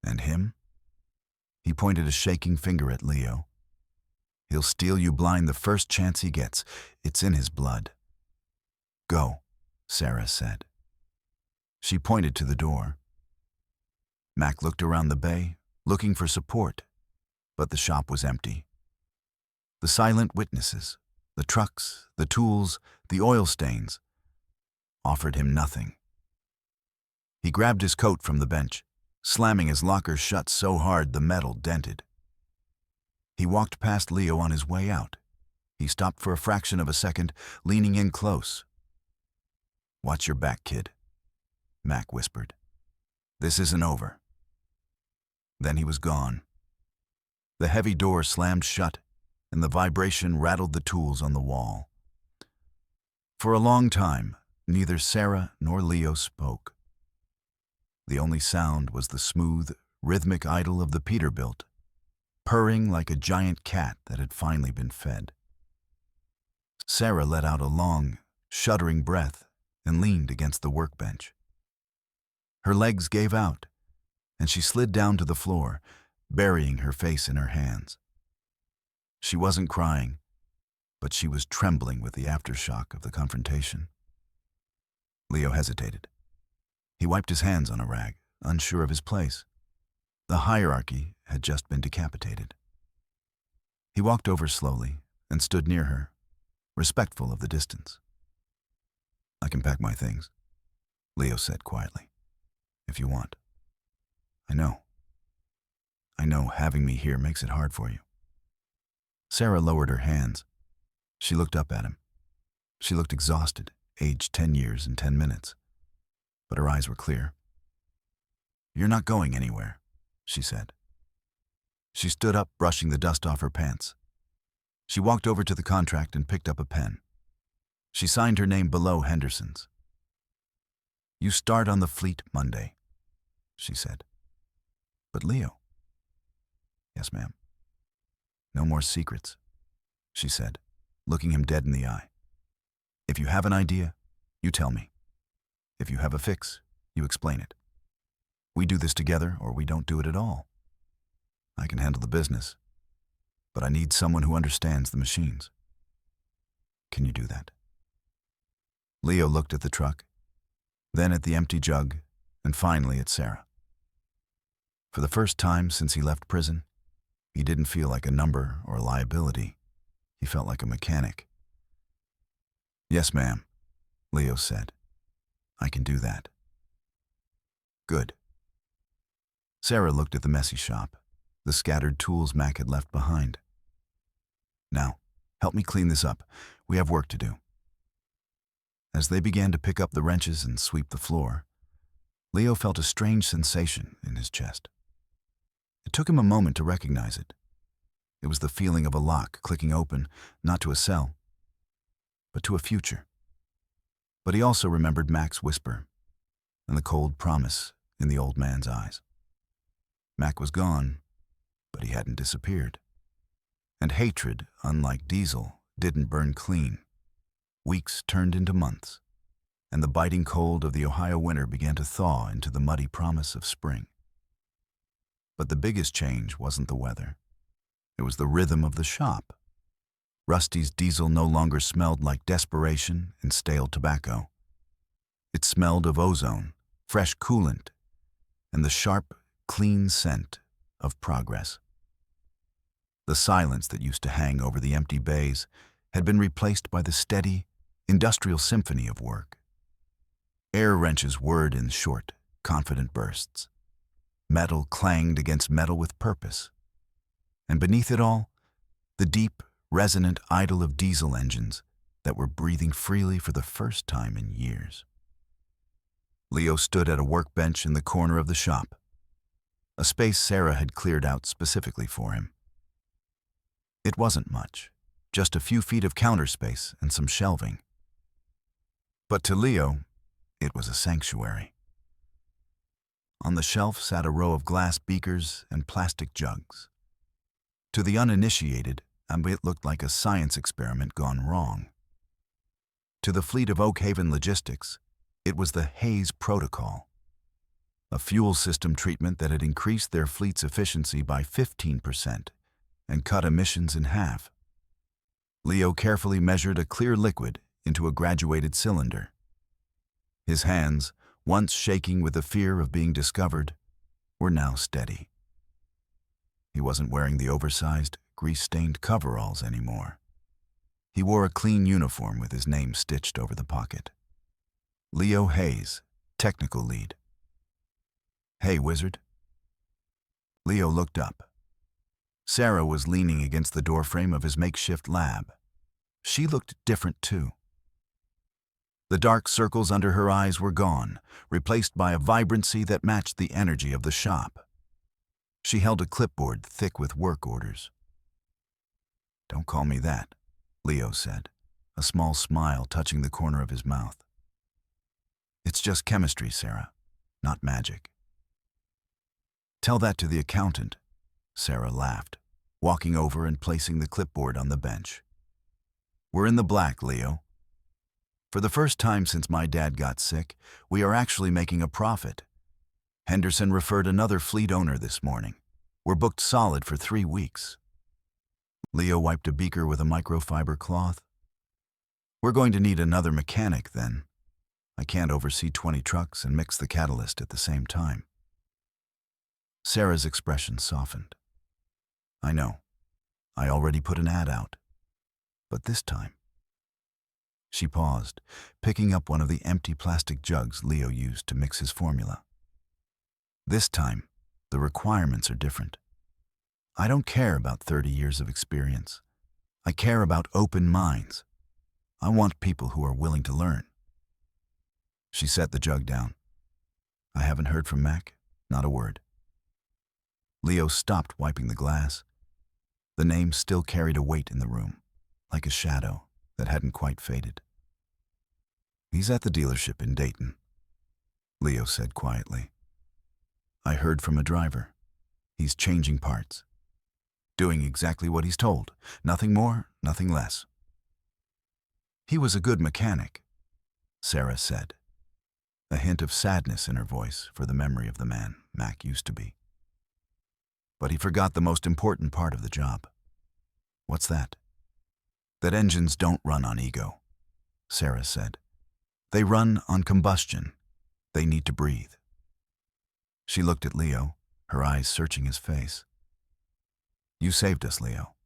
And him?" He pointed a shaking finger at Leo. "He'll steal you blind the first chance he gets. It's in his blood." "Go," Sarah said. She pointed to the door. Mac looked around the bay, looking for support, but the shop was empty. The silent witnesses, the trucks, the tools, the oil stains, offered him nothing. He grabbed his coat from the bench, slamming his locker shut so hard the metal dented. He walked past Leo on his way out. He stopped for a fraction of a second, leaning in close. "Watch your back, kid," Mac whispered. "This isn't over." Then he was gone. The heavy door slammed shut, and the vibration rattled the tools on the wall. For a long time, neither Sarah nor Leo spoke. The only sound was the smooth, rhythmic idle of the Peterbilt, purring like a giant cat that had finally been fed. Sarah let out a long, shuddering breath and leaned against the workbench. Her legs gave out, and she slid down to the floor, burying her face in her hands. She wasn't crying, but she was trembling with the aftershock of the confrontation. Leo hesitated. He wiped his hands on a rag, unsure of his place. The hierarchy had just been decapitated. He walked over slowly and stood near her, respectful of the distance. "I can pack my things," Leo said quietly, "if you want. I know having me here makes it hard for you." Sarah lowered her hands. She looked up at him. She looked exhausted, aged 10 years and 10 minutes. But her eyes were clear. "You're not going anywhere," she said. She stood up, brushing the dust off her pants. She walked over to the contract and picked up a pen. She signed her name below Henderson's. "You start on the fleet Monday," she said. "But Leo." "Yes, ma'am." "No more secrets," she said, looking him dead in the eye. "If you have an idea, you tell me. If you have a fix, you explain it. We do this together or we don't do it at all. I can handle the business, but I need someone who understands the machines. Can you do that?" Leo looked at the truck, then at the empty jug, and finally at Sarah. For the first time since he left prison, he didn't feel like a number or a liability. He felt like a mechanic. "Yes, ma'am," Leo said. "I can do that." "Good." Sarah looked at the messy shop, the scattered tools Mac had left behind. "Now, help me clean this up. We have work to do." As they began to pick up the wrenches and sweep the floor, Leo felt a strange sensation in his chest. It took him a moment to recognize it. It was the feeling of a lock clicking open, not to a cell, but to a future. But he also remembered Mac's whisper and the cold promise in the old man's eyes. Mac was gone, but he hadn't disappeared. And hatred, unlike diesel, didn't burn clean. Weeks turned into months, and the biting cold of the Ohio winter began to thaw into the muddy promise of spring. But the biggest change wasn't the weather. It was the rhythm of the shop. Rusty's diesel no longer smelled like desperation and stale tobacco. It smelled of ozone, fresh coolant, and the sharp, clean scent of progress. The silence that used to hang over the empty bays had been replaced by the steady, industrial symphony of work. Air wrenches whirred in short, confident bursts. Metal clanged against metal with purpose. And beneath it all, the deep, resonant idle of diesel engines that were breathing freely for the first time in years. Leo stood at a workbench in the corner of the shop, a space Sarah had cleared out specifically for him. It wasn't much, just a few feet of counter space and some shelving. But to Leo, it was a sanctuary. On the shelf sat a row of glass beakers and plastic jugs. To the uninitiated, it looked like a science experiment gone wrong. To the fleet of Oak Haven Logistics, it was the Hayes Protocol, a fuel system treatment that had increased their fleet's efficiency by 15% and cut emissions in half. Leo carefully measured a clear liquid into a graduated cylinder. His hands, once shaking with the fear of being discovered, were now steady. He wasn't wearing the oversized, grease-stained coveralls anymore. He wore a clean uniform with his name stitched over the pocket. Leo Hayes, technical lead. "Hey, wizard." Leo looked up. Sarah was leaning against the doorframe of his makeshift lab. She looked different too. The dark circles under her eyes were gone, replaced by a vibrancy that matched the energy of the shop. She held a clipboard thick with work orders. "Don't call me that," Leo said, a small smile touching the corner of his mouth. "It's just chemistry, Sarah, not magic." "Tell that to the accountant," Sarah laughed, walking over and placing the clipboard on the bench. "We're in the black, Leo. For the first time since my dad got sick, we are actually making a profit. Henderson referred another fleet owner this morning. We're booked solid for 3 weeks." Leo wiped a beaker with a microfiber cloth. "We're going to need another mechanic then. I can't oversee 20 trucks and mix the catalyst at the same time." Sarah's expression softened. "I know. I already put an ad out. But this time..." She paused, picking up one of the empty plastic jugs Leo used to mix his formula. "This time, the requirements are different. I don't care about 30 years of experience. I care about open minds. I want people who are willing to learn." She set the jug down. "I haven't heard from Mac, not a word." Leo stopped wiping the glass. The name still carried a weight in the room, like a shadow that hadn't quite faded. "He's at the dealership in Dayton," Leo said quietly. "I heard from a driver. He's changing parts. Doing exactly what he's told. Nothing more, nothing less." "He was a good mechanic," Sarah said, a hint of sadness in her voice for the memory of the man Mac used to be. "But he forgot the most important part of the job." "What's that?" "That engines don't run on ego," Sarah said. "They run on combustion. They need to breathe." She looked at Leo, her eyes searching his face. "You saved us, Leo.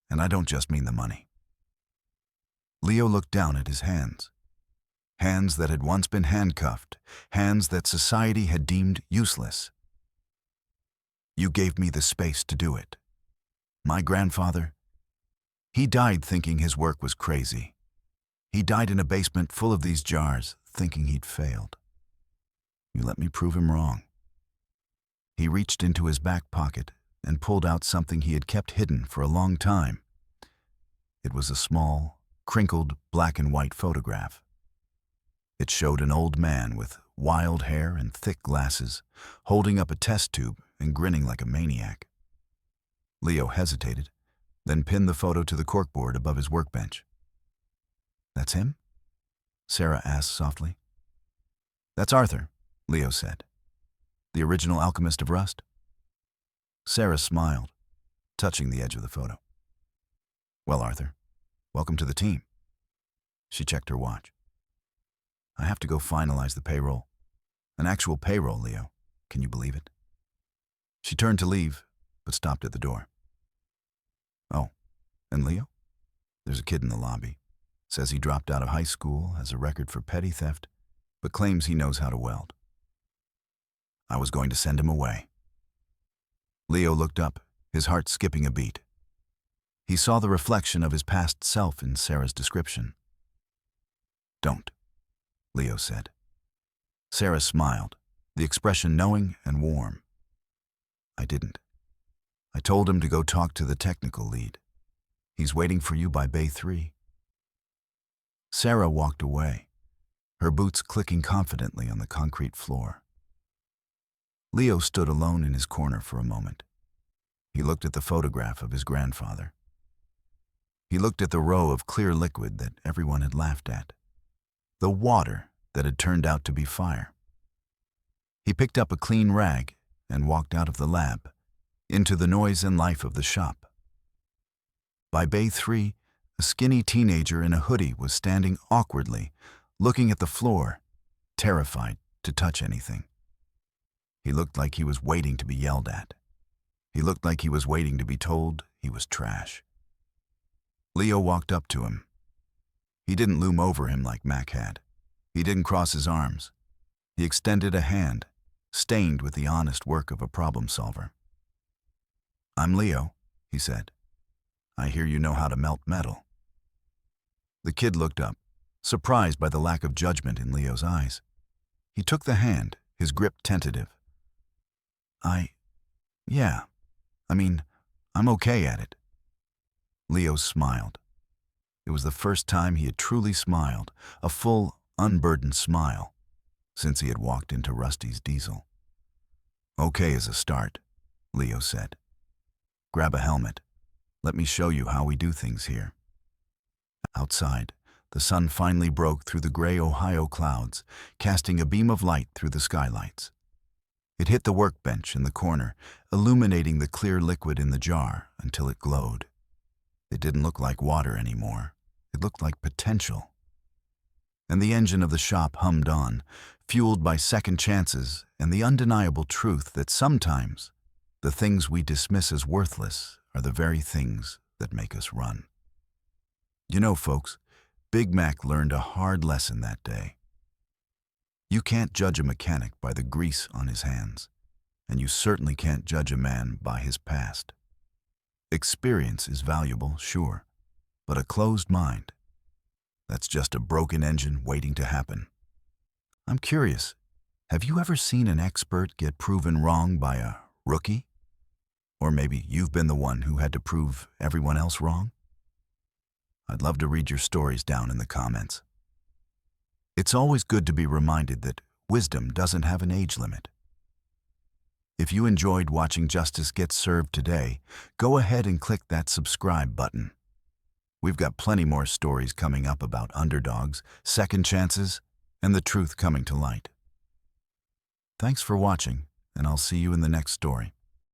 And I don't just mean the money." Leo looked down at his hands. Hands that had once been handcuffed, hands that society had deemed useless. "You gave me the space to do it. My grandfather, he died thinking his work was crazy. He died in a basement full of these jars, thinking he'd failed. You let me prove him wrong." He reached into his back pocket and pulled out something he had kept hidden for a long time. It was a small, crinkled black and white photograph. It showed an old man with wild hair and thick glasses, holding up a test tube and grinning like a maniac. Leo hesitated, then pinned the photo to the corkboard above his workbench. "That's him?" Sarah asked softly. "That's Arthur," Leo said. "The original alchemist of rust." Sarah smiled, touching the edge of the photo. "Well, Arthur, welcome to the team." She checked her watch. "I have to go finalize the payroll. An actual payroll, Leo. Can you believe it?" She turned to leave, but stopped at the door. "Oh, and Leo? There's a kid in the lobby. Says he dropped out of high school, has a record for petty theft, but claims he knows how to weld. I was going to send him away." Leo looked up, his heart skipping a beat. He saw the reflection of his past self in Sarah's description. "Don't," Leo said. Sarah smiled, the expression knowing and warm. "I didn't. I told him to go talk to the technical lead. He's waiting for you by Bay 3. Sarah walked away, her boots clicking confidently on the concrete floor. Leo stood alone in his corner for a moment. He looked at the photograph of his grandfather. He looked at the row of clear liquid that everyone had laughed at, the water that had turned out to be fire. He picked up a clean rag and walked out of the lab, into the noise and life of the shop. By Bay 3, a skinny teenager in a hoodie was standing awkwardly, looking at the floor, terrified to touch anything. He looked like he was waiting to be yelled at. He looked like he was waiting to be told he was trash. Leo walked up to him. He didn't loom over him like Mac had. He didn't cross his arms. He extended a hand, stained with the honest work of a problem solver. "I'm Leo," he said. "I hear you know how to melt metal." The kid looked up, surprised by the lack of judgment in Leo's eyes. He took the hand, his grip tentative. Yeah, I'm okay at it." Leo smiled. It was the first time he had truly smiled, a full, unburdened smile, since he had walked into Rusty's diesel. "Okay is a start," Leo said. "Grab a helmet. Let me show you how we do things here." Outside, the sun finally broke through the gray Ohio clouds, casting a beam of light through the skylights. It hit the workbench in the corner, illuminating the clear liquid in the jar until it glowed. It didn't look like water anymore. It looked like potential. And the engine of the shop hummed on, fueled by second chances and the undeniable truth that sometimes the things we dismiss as worthless are the very things that make us run. You know, folks, Big Mac learned a hard lesson that day. You can't judge a mechanic by the grease on his hands, and you certainly can't judge a man by his past. Experience is valuable, sure, but a closed mind, that's just a broken engine waiting to happen. I'm curious, have you ever seen an expert get proven wrong by a rookie? Or maybe you've been the one who had to prove everyone else wrong? I'd love to read your stories down in the comments. It's always good to be reminded that wisdom doesn't have an age limit. If you enjoyed watching Justice Get Served today, go ahead and click that subscribe button. We've got plenty more stories coming up about underdogs, second chances, and the truth coming to light. Thanks for watching, and I'll see you in the next story.